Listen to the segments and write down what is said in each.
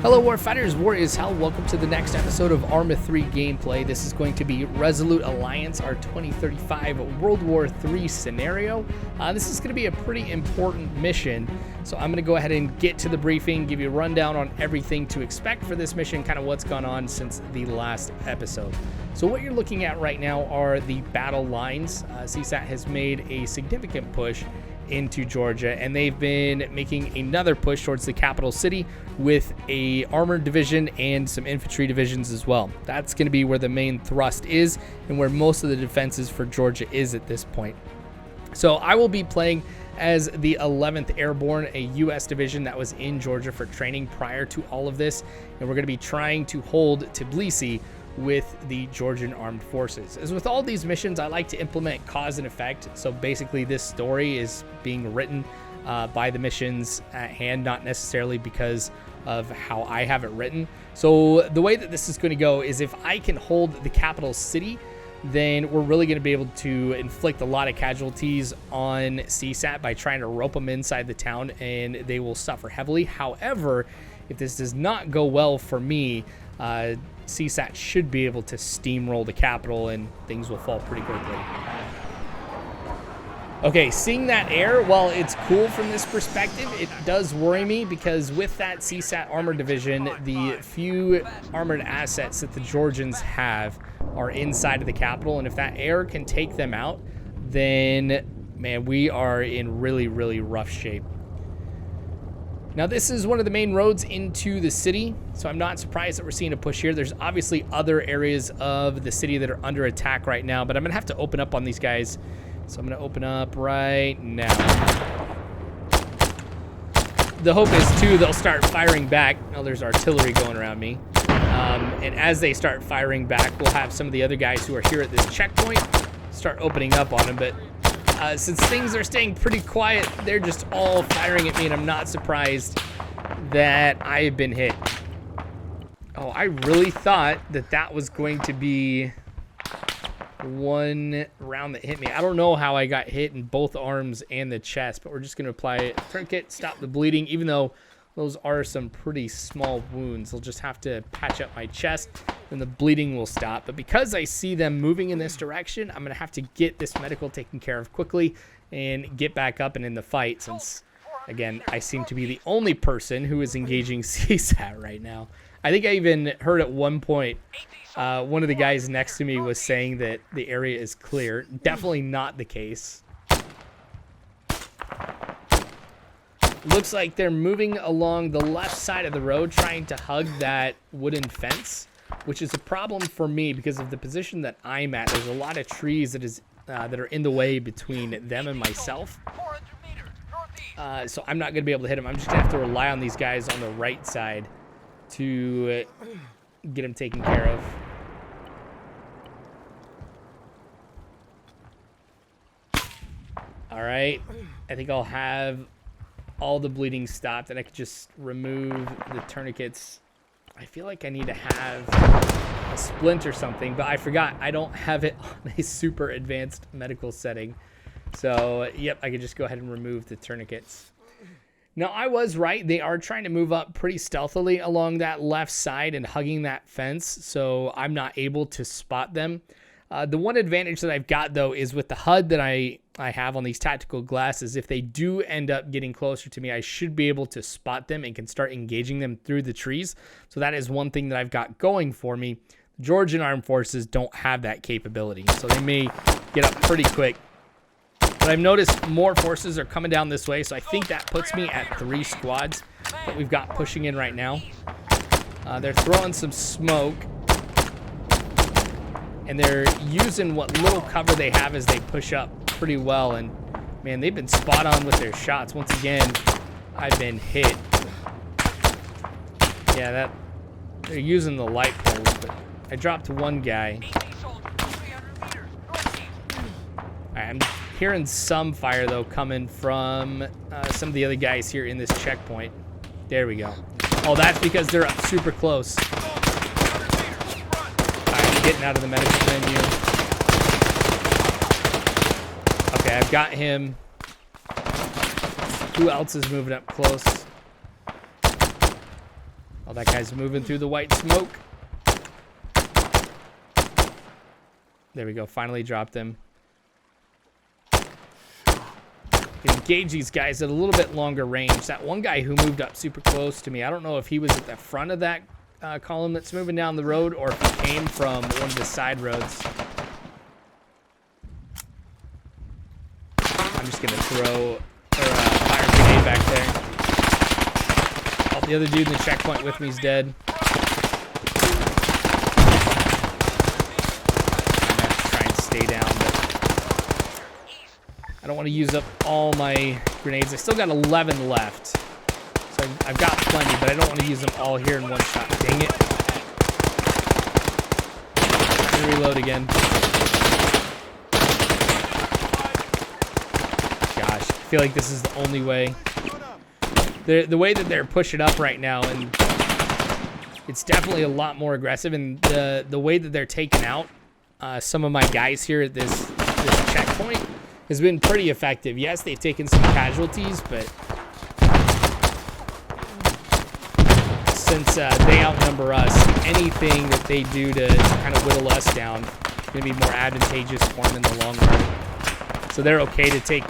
Hello Warfighters, War is Hell. Welcome to the next episode of Arma 3 gameplay. This is going to be Resolute Alliance, our 2035 World War III scenario. This is going to be a pretty important mission, so I'm going to go ahead and get to the briefing, give you a rundown on everything to expect for this mission, kind of what's gone on since the last episode. So what you're looking at right now are the battle lines. CSAT has made a significant push into Georgia, and they've been making another push towards the capital city with a armored division and some infantry divisions as well. That's going to be where the main thrust is and where most of the defenses for Georgia is at this point. So I will be playing as the 11th Airborne, a U.S. division that was in Georgia for training prior to all of this, and we're going to be trying to hold Tbilisi with the Georgian armed forces. As with all these missions, I like to implement cause and effect. So basically this story is being written by the missions at hand, not necessarily because of how I have it written. So the way that this is going to go is if I can hold the capital city, then we're really going to be able to inflict a lot of casualties on CSAT by trying to rope them inside the town, and they will suffer heavily. However, if this does not go well for me, CSAT should be able to steamroll the capital and things will fall pretty quickly. Okay, seeing that air, while it's cool from this perspective, it does worry me because with that CSAT armored division, the few armored assets that the Georgians have are inside of the capital, and if that air can take them out, then, man, we are in really, really rough shape. Now, this is one of the main roads into the city, so I'm not surprised that we're seeing a push here. There's obviously other areas of the city that are under attack right now, but I'm going to have to open up on these guys. So I'm going to open up right now. The hope is, too, they'll start firing back. Oh, there's artillery going around me. And as they start firing back, we'll have some of the other guys who are here at this checkpoint start opening up on them, but since things are staying pretty quiet, they're just all firing at me, and I'm not surprised that I've been hit. Oh, I really thought that that was going to be one round that hit me. I don't know how I got hit in both arms and the chest, but we're just going to apply a tourniquet, stop the bleeding, even though those are some pretty small wounds. I'll just have to patch up my chest and the bleeding will stop. But because I see them moving in this direction, I'm going to have to get this medical taken care of quickly and get back up and in the fight, since, again, I seem to be the only person who is engaging CSAT right now. I think I even heard at one point one of the guys next to me was saying that the area is clear. Definitely not the case. Looks like they're moving along the left side of the road, trying to hug that wooden fence, which is a problem for me because of the position that I'm at. There's a lot of trees that are in the way between them and myself. So I'm not going to be able to hit them. I'm just going to have to rely on these guys on the right side to get them taken care of. All right. I think I'll have all the bleeding stopped, and I could just remove the tourniquets. I feel like I need to have a splint or something, but I forgot I don't have it on a super advanced medical setting. So, yep, I could just go ahead and remove the tourniquets. Now, I was right. They are trying to move up pretty stealthily along that left side and hugging that fence, so I'm not able to spot them. The one advantage that I've got, though, is with the HUD that I have on these tactical glasses. If they do end up getting closer to me, I should be able to spot them and can start engaging them through the trees. So that is one thing that I've got going for me. The Georgian armed forces don't have that capability, so they may get up pretty quick. But I've noticed more forces are coming down this way, so I think that puts me at 3 squads that we've got pushing in right now. They're throwing some smoke, and they're using what little cover they have as they push up pretty well. And, man, they've been spot on with their shots. Once again, I've been hit. Yeah, they're using the light poles, but I dropped one guy. I'm hearing some fire, though, coming from some of the other guys here in this checkpoint. There we go. Oh, that's because they're up super close. I'm getting out of the medical menu. Okay, I've got him. Who else is moving up close? that guy's moving through the white smoke. There we go. Finally dropped him. Engage these guys at a little bit longer range. That one guy who moved up super close to me, I don't know if he was at the front of that column that's moving down the road or if he came from one of the side roads. I'm just going to throw fire grenade back there. Oh, the other dude in the checkpoint with me is dead. I'm going to have to try and stay down, but I don't want to use up all my grenades. I still got 11 left. So I've got plenty, but I don't want to use them all here in one shot. Dang it. I'm going to reload again. Gosh, I feel like this is the only way. The way that they're pushing up right now, and it's definitely a lot more aggressive, and the way that they're taking out some of my guys here at this checkpoint has been pretty effective. Yes, they've taken some casualties, but since they outnumber us, anything that they do to kind of whittle us down is going to be more advantageous for them in the long run. So they're okay to take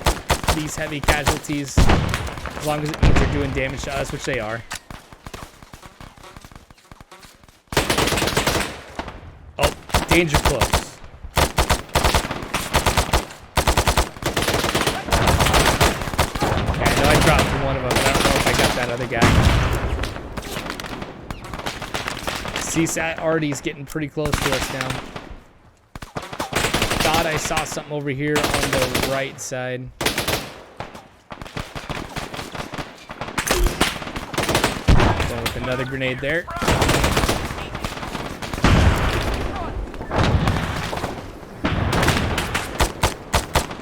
these heavy casualties as long as it means they're doing damage to us, which they are. Oh, danger close. Okay, I know I dropped from one of them, but I don't know if I got that other guy. CSAT already is getting pretty close to us now. Thought I saw something over here on the right side. Going with another grenade there.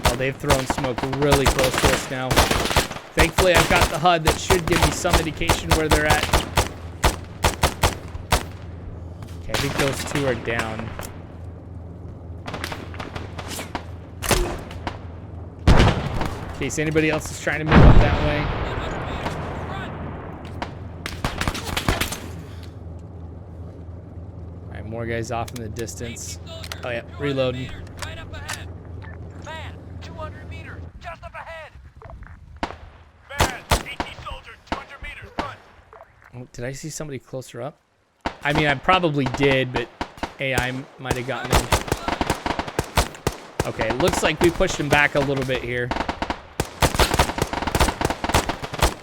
Oh, they've thrown smoke really close to us now. Thankfully, I've got the HUD that should give me some indication where they're at. Okay, I think those two are down. In case anybody else is trying to move up that way. Alright, more guys off in the distance. Oh yeah, reloading. Right up ahead. Man, 200 meters, just up ahead. Man, AT soldier, 200 meters, front. Oh, did I see somebody closer up? I mean, I probably did, but AI might have gotten him. Okay, looks like we pushed him back a little bit here.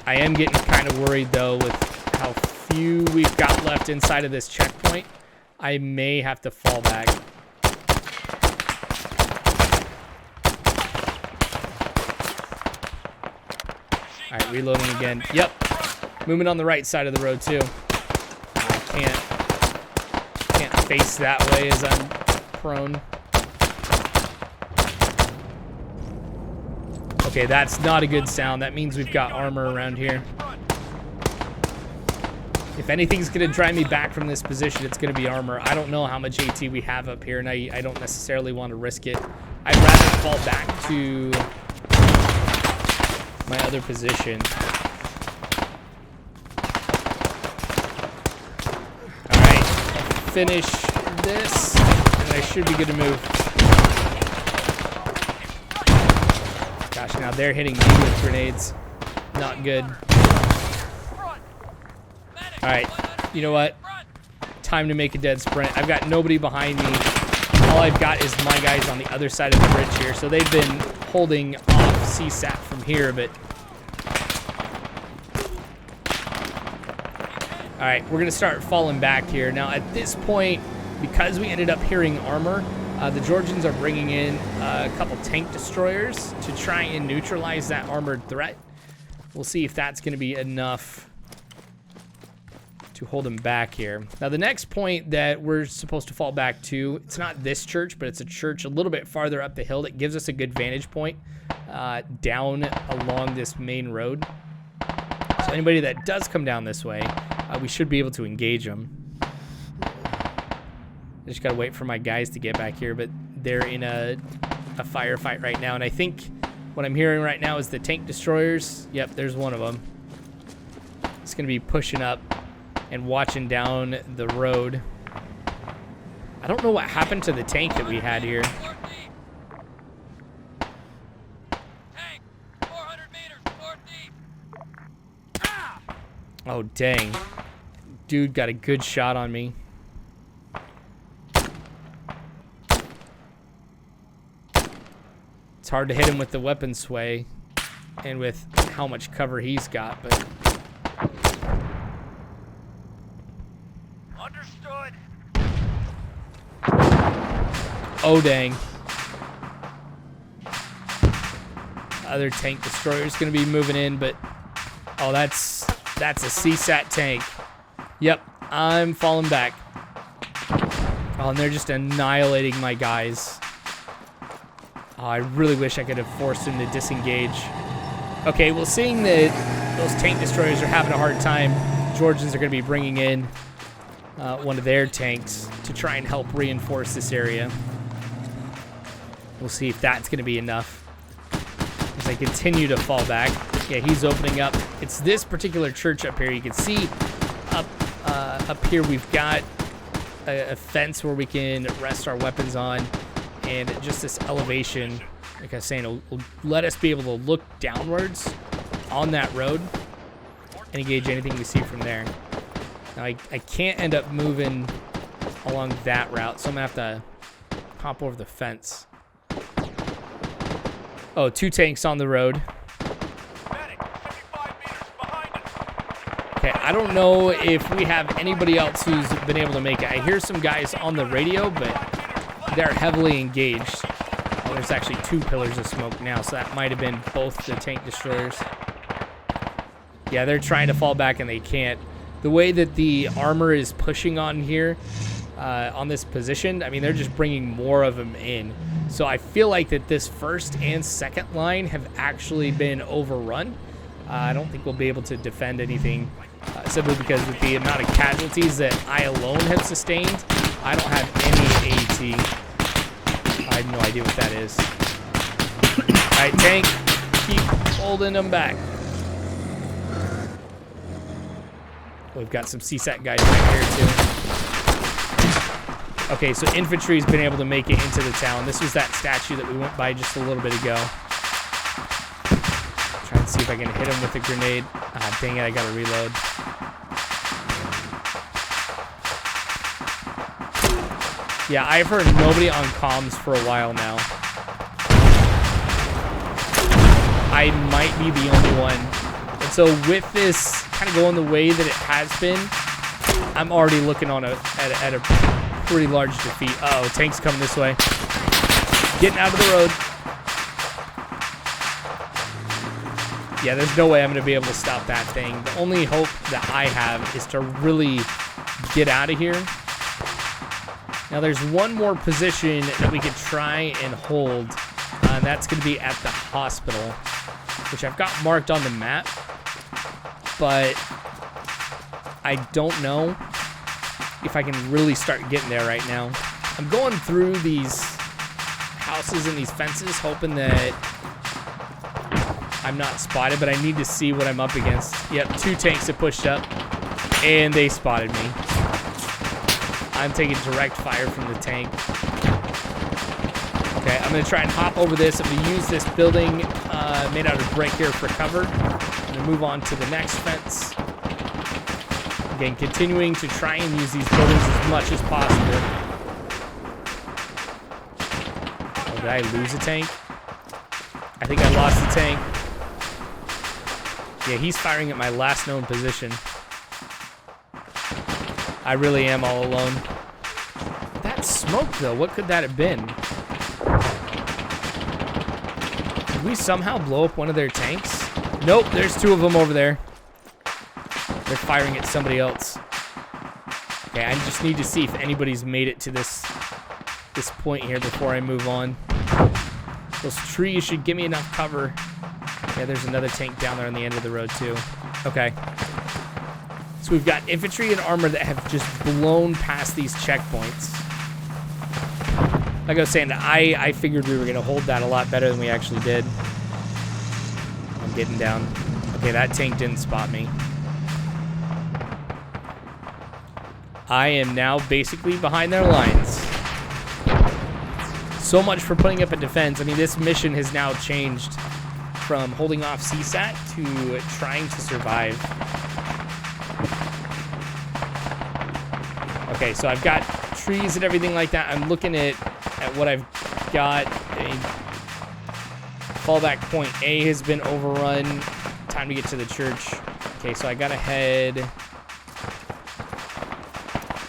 I am getting kind of worried, though, with how few we've got left inside of this checkpoint. I may have to fall back. All right, reloading again. Yep, moving on the right side of the road, too. I can't face that way as I'm prone. Okay, that's not a good sound. That means we've got armor around here. If anything's going to drive me back from this position, it's going to be armor. I don't know how much AT we have up here, and I don't necessarily want to risk it. I'd rather fall back to my other position. All right, finish this, and I should be good to move. Gosh, now they're hitting me with grenades. Not good. Alright, you know what? Time to make a dead sprint. I've got nobody behind me. All I've got is my guys on the other side of the bridge here. So they've been holding off CSAT from here, but... Alright, we're going to start falling back here. Now, at this point, because we ended up hearing armor, the Georgians are bringing in a couple tank destroyers to try and neutralize that armored threat. We'll see if that's going to be enough to hold them back here. Now, the next point that we're supposed to fall back to, it's not this church, but it's a church a little bit farther up the hill that gives us a good vantage point down along this main road. So anybody that does come down this way, we should be able to engage them. I just gotta wait for my guys to get back here, but they're in a firefight right now, and I think what I'm hearing right now is the tank destroyers. Yep, there's one of them. It's gonna be pushing up and watching down the road. I don't know what happened to the tank that we had here. Tank, 400 meters, northeast. Ah! Oh, dang. Dude got a good shot on me. It's hard to hit him with the weapon sway and with how much cover he's got, but... Understood. Oh, dang. Other tank destroyer's gonna be moving in, but... Oh, that's a CSAT tank. Yep, I'm falling back. Oh, and they're just annihilating my guys. Oh, I really wish I could have forced him to disengage. Okay, well, seeing that those tank destroyers are having a hard time, Georgians are going to be bringing in one of their tanks to try and help reinforce this area. We'll see if that's going to be enough. As I continue to fall back. Yeah, he's opening up. It's this particular church up here. You can see up here we've got a fence where we can rest our weapons on. And just this elevation, like I was saying, will let us be able to look downwards on that road and engage anything we see from there. Now, I can't end up moving along that route, so I'm going to have to hop over the fence. Oh, 2 tanks on the road. Medic, 55 meters behind us. Okay, I don't know if we have anybody else who's been able to make it. I hear some guys on the radio, but they're heavily engaged. Oh, there's actually 2 pillars of smoke now, so that might have been both the tank destroyers. Yeah, they're trying to fall back and they can't. The way that the armor is pushing on here, on this position, I mean, they're just bringing more of them in. So I feel like that this first and second line have actually been overrun. I don't think we'll be able to defend anything, simply because with the amount of casualties that I alone have sustained, I don't have any AT. I have no idea what that is. Alright, tank, keep holding them back. We've got some CSAT guys right here too. Okay, so infantry's been able to make it into the town. This was that statue that we went by just a little bit ago. Try and see if I can hit him with a grenade. Ah, dang it, I gotta reload. Yeah, I've heard nobody on comms for a while now. I might be the only one. And so with this kind of going the way that it has been, I'm already looking on at a pretty large defeat. Uh-oh, tank's coming this way. Getting out of the road. Yeah, there's no way I'm going to be able to stop that thing. The only hope that I have is to really get out of here. Now, there's one more position that we could try and hold, and that's going to be at the hospital, which I've got marked on the map, but I don't know if I can really start getting there right now. I'm going through these houses and these fences, hoping that I'm not spotted, but I need to see what I'm up against. Yep, 2 tanks have pushed up, and they spotted me. I'm taking direct fire from the tank. Okay, I'm going to try and hop over this. I'm going to use this building made out of brick here for cover. I'm going to move on to the next fence. Again, continuing to try and use these buildings as much as possible. Oh, did I lose a tank? I think I lost the tank. Yeah, he's firing at my last known position. I really am all alone. That smoke, though, what could that have been? Did we somehow blow up one of their tanks? Nope, there's 2 of them over there. They're firing at somebody else. Okay, I just need to see if anybody's made it to this point here before I move on. Those trees should give me enough cover. Yeah, there's another tank down there on the end of the road, too. Okay. So we've got infantry and armor that have just blown past these checkpoints. Like I was saying, I figured we were going to hold that a lot better than we actually did. I'm getting down. Okay, that tank didn't spot me. I am now basically behind their lines. So much for putting up a defense. I mean, this mission has now changed from holding off CSAT to trying to survive. Okay, so I've got trees and everything like that. I'm looking at what I've got. Fallback point A has been overrun. Time to get to the church. Okay, so I gotta head.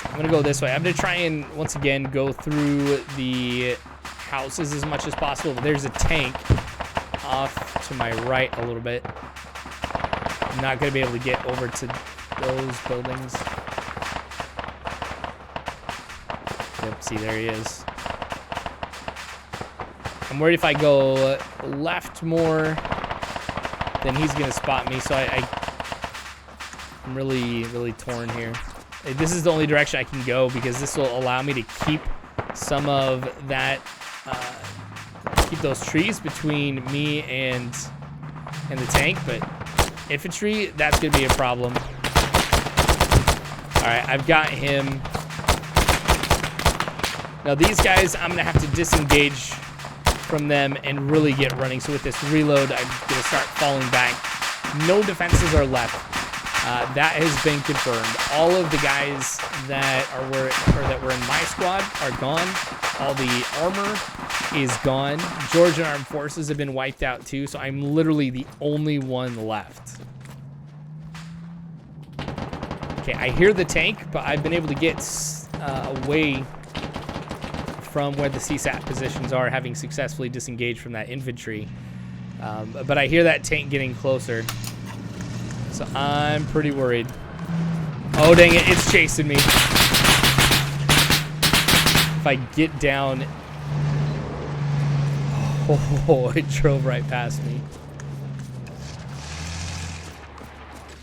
I'm gonna go this way. I'm gonna try and once again go through the houses as much as possible. But there's a tank off to my right a little bit. I'm not gonna be able to get over to those buildings. Yep, see, there he is. I'm worried if I go left more, then he's gonna spot me. So I'm really, really torn here. This is the only direction I can go because this will allow me to keep some of that, keep those trees between me and the tank. But infantry, that's gonna be a problem. All right, I've got him. Now these guys, I'm gonna have to disengage from them and really get running. So with this reload, I'm gonna start falling back. No defenses are left. That has been confirmed. All of the guys that were in my squad are gone. All the armor is gone. Georgian Armed Forces have been wiped out too. So I'm literally the only one left. Okay, I hear the tank, but I've been able to get away from where the CSAT positions are, having successfully disengaged from that infantry. But I hear that tank getting closer. So I'm pretty worried. Oh, dang it, it's chasing me. If I get down... Oh, it drove right past me.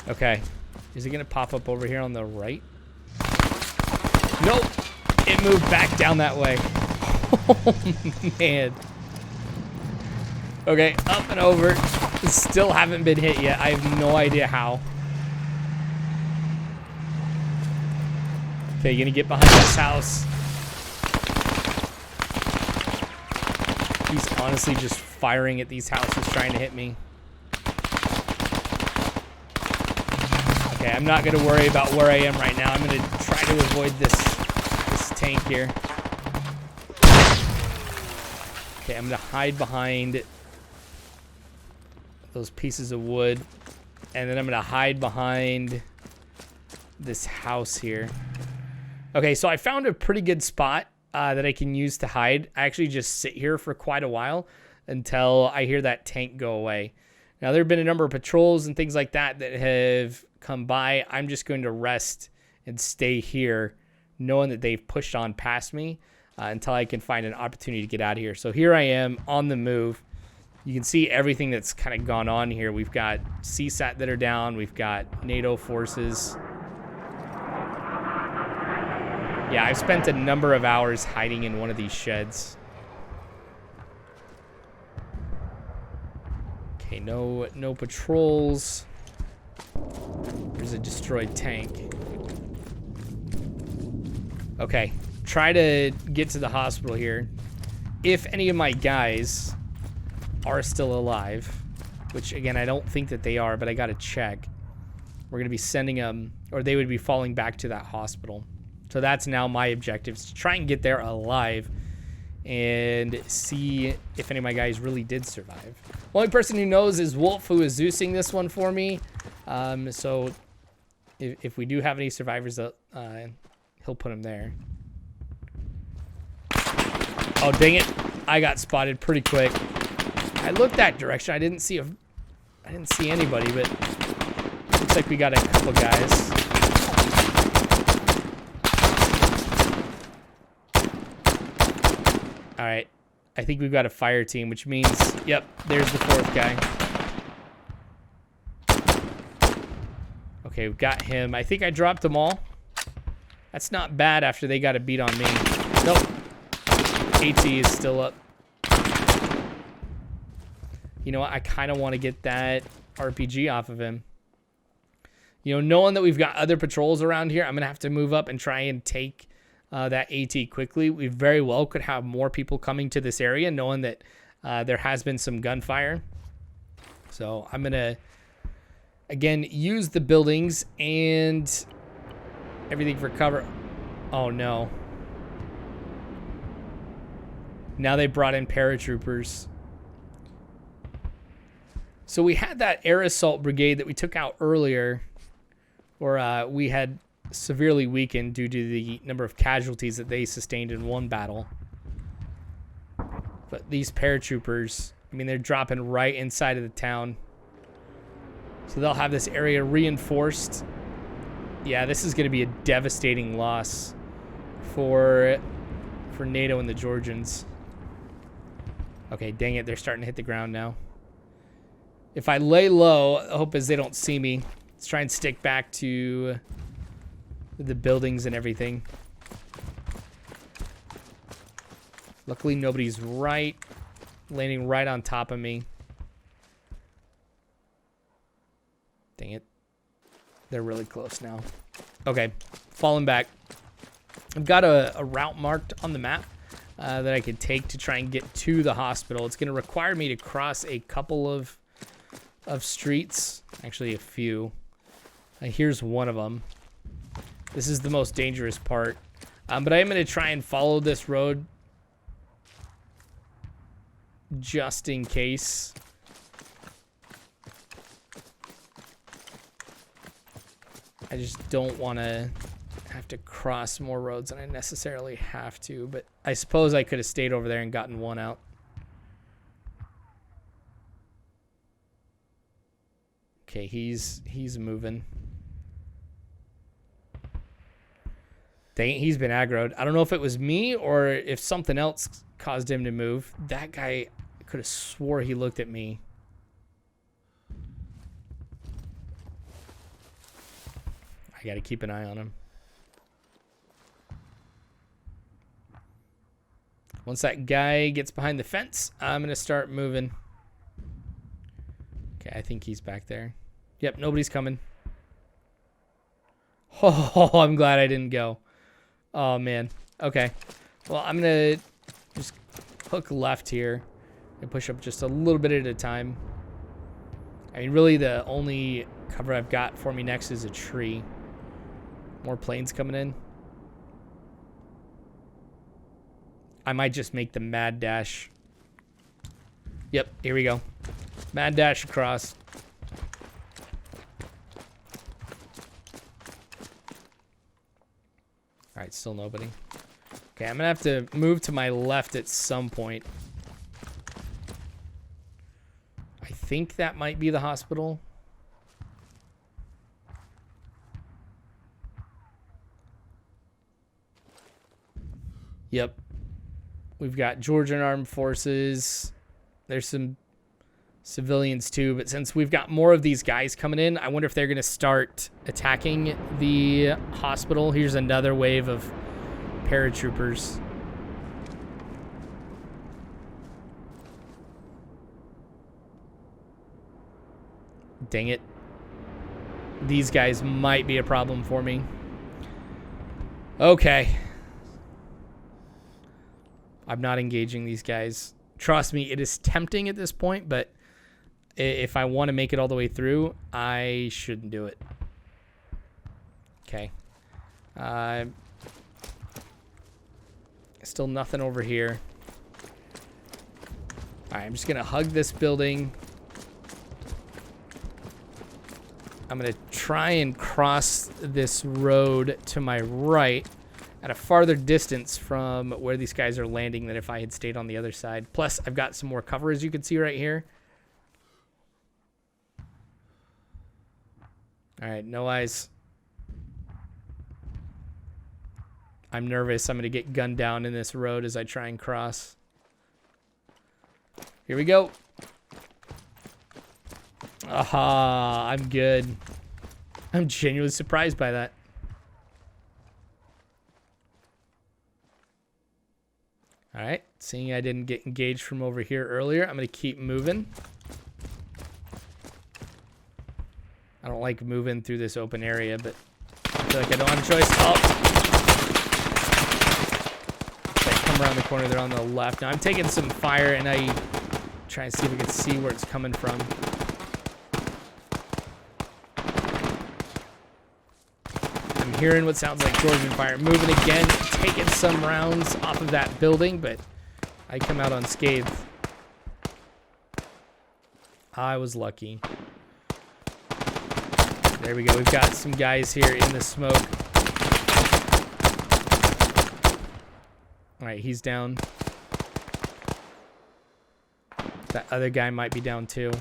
Okay. Is it going to pop up over here on the right? Nope. It moved back down that way. Oh, man. Okay, up and over. Still haven't been hit yet. I have no idea how. Okay, gonna get behind this house. He's honestly just firing at these houses trying to hit me. Okay, I'm not gonna worry about where I am right now. I'm gonna try to avoid this tank here. Okay, I'm gonna hide behind those pieces of wood, and then I'm gonna hide behind this house here. Okay, so I found a pretty good spot that I can use to hide. I actually just sit here for quite a while until I hear that tank go away. Now, there have been a number of patrols and things like that that have come by. I'm just going to rest and stay here, knowing that they've pushed on past me until I can find an opportunity to get out of here. So here I am on the move. You can see everything that's kind of gone on here. We've got CSAT that are down. We've got NATO forces. Yeah, I've spent a number of hours hiding in one of these sheds. Okay, no patrols. There's a destroyed tank. Okay, try to get to the hospital here. If any of my guys are still alive, which again, I don't think that they are, but I gotta check. We're gonna be sending them, or they would be falling back to that hospital. So that's now my objective, is to try and get there alive and see if any of my guys really did survive. Only person who knows is Wulf, who is Zeusing this one for me. So if we do have any survivors, he'll put them there. Oh, dang it. I got spotted pretty quick. I looked that direction. I didn't see anybody, but looks like we got a couple guys. All right. I think we've got a fire team, which means, yep, there's the fourth guy. Okay, we've got him. I think I dropped them all. That's not bad after they got a beat on me. Nope. AT is still up. You know what? I kind of want to get that RPG off of him. You know, knowing that we've got other patrols around here, I'm going to have to move up and try and take that AT quickly. We very well could have more people coming to this area, knowing that there has been some gunfire. So I'm going to, again, use the buildings and everything for cover. Oh, no. Now they brought in paratroopers. So we had that air assault brigade that we took out earlier, or we had severely weakened due to the number of casualties that they sustained in one battle. But these paratroopers, I mean, they're dropping right inside of the town. So they'll have this area reinforced. Yeah, this is going to be a devastating loss for Nato and the Georgians. Okay, dang it, they're starting to hit the ground now. If I lay low, the hope is they don't see me. Let's try and stick back to the buildings and everything. Luckily, nobody's landing right on top of me. Dang it. They're really close now. Okay, falling back. I've got a route marked on the map that I could take to try and get to the hospital. It's going to require me to cross a couple of streets. Actually, a few. Here's one of them. This is the most dangerous part. But I am going to try and follow this road just in case. I just don't want to have to cross more roads than I necessarily have to, but I suppose I could have stayed over there and gotten one out. Okay, he's moving. Dang it, he's been aggroed. I don't know if it was me or if something else caused him to move. That guy, I could have swore he looked at me. I got to keep an eye on him. Once that guy gets behind the fence, I'm going to start moving. Okay, I think he's back there. Yep, nobody's coming. Oh, I'm glad I didn't go. Oh, man. Okay. Well, I'm going to just hook left here and push up just a little bit at a time. I mean, really, the only cover I've got for me next is a tree. More planes coming in. I might just make the mad dash. Yep, here we go. Mad dash across. All right, still nobody. Okay, I'm gonna have to move to my left at some point. I think that might be the hospital. Yep. We've got Georgian Armed Forces. There's some civilians too, but since we've got more of these guys coming in, I wonder if they're going to start attacking the hospital. Here's another wave of paratroopers. Dang it. These guys might be a problem for me. Okay. I'm not engaging these guys. Trust me, it is tempting at this point, but if I want to make it all the way through, I shouldn't do it. Okay. Still nothing over here. All right, I'm just going to hug this building. I'm going to try and cross this road to my right at a farther distance from where these guys are landing than if I had stayed on the other side. Plus, I've got some more cover, as you can see right here. All right, no eyes. I'm nervous. I'm going to get gunned down in this road as I try and cross. Here we go. Aha, I'm good. I'm genuinely surprised by that. All right, seeing I didn't get engaged from over here earlier, I'm going to keep moving. I don't don't like moving through this open area, but I feel like I don't have a choice. Oh! They come around the corner. They're on the left. Now I'm taking some fire, and I try to see if we can see where it's coming from. I'm hearing what sounds like Georgian fire. Moving again, taking some rounds off of that building, but I come out unscathed. I was lucky. There we go. We've got some guys here in the smoke. All right, he's down. That other guy might be down too.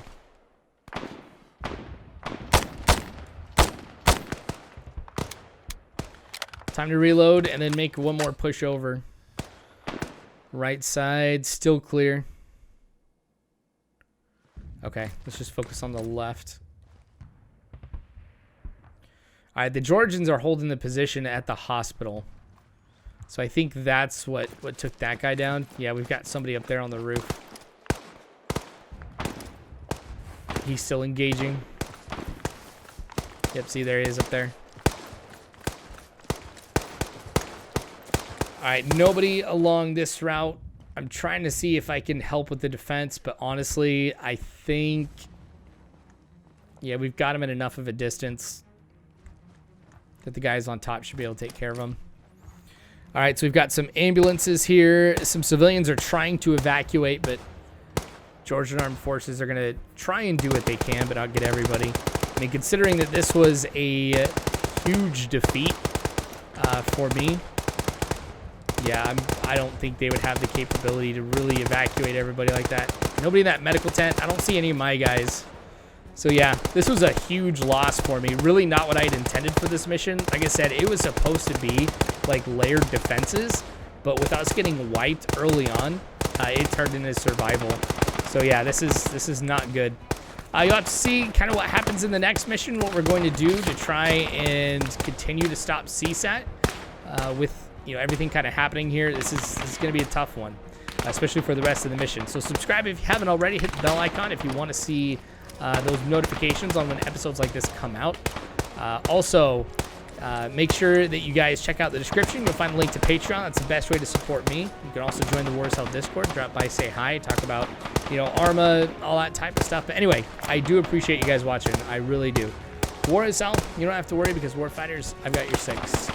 Time to reload and then make one more push over. Right side, still clear. Okay, let's just focus on the left. All right, the Georgians are holding the position at the hospital. So I think that's what took that guy down. Yeah, we've got somebody up there on the roof. He's still engaging. Yep, see, there he is up there. All right, nobody along this route. I'm trying to see if I can help with the defense, but honestly, I think, yeah, we've got him at enough of a distance that the guys on top should be able to take care of him. All right, so we've got some ambulances here. Some civilians are trying to evacuate, but Georgian Armed Forces are going to try and do what they can, but not get everybody. I mean, considering that this was a huge defeat for me, yeah, I don't think they would have the capability to really evacuate everybody like that. Nobody in that medical tent. I don't see any of my guys. So yeah, this was a huge loss for me. Really not what I had intended for this mission. Like I said, it was supposed to be like layered defenses, but with us getting wiped early on, it turned into survival. So yeah, this is not good. You'll have to see kind of what happens in the next mission, what we're going to do to try and continue to stop CSAT with, you know, everything kind of happening here. This is going to be a tough one, especially for the rest of the mission. So subscribe if you haven't already. Hit the bell icon if you want to see those notifications on when episodes like this come out. Also, make sure that you guys check out the description. You'll find a link to Patreon. That's the best way to support me. You can also join the War Cell Discord. Drop by, say hi, talk about, you know, Arma, all that type of stuff. But anyway, I do appreciate you guys watching. I really do. War Cell, you don't have to worry because Warfighters, I've got your six.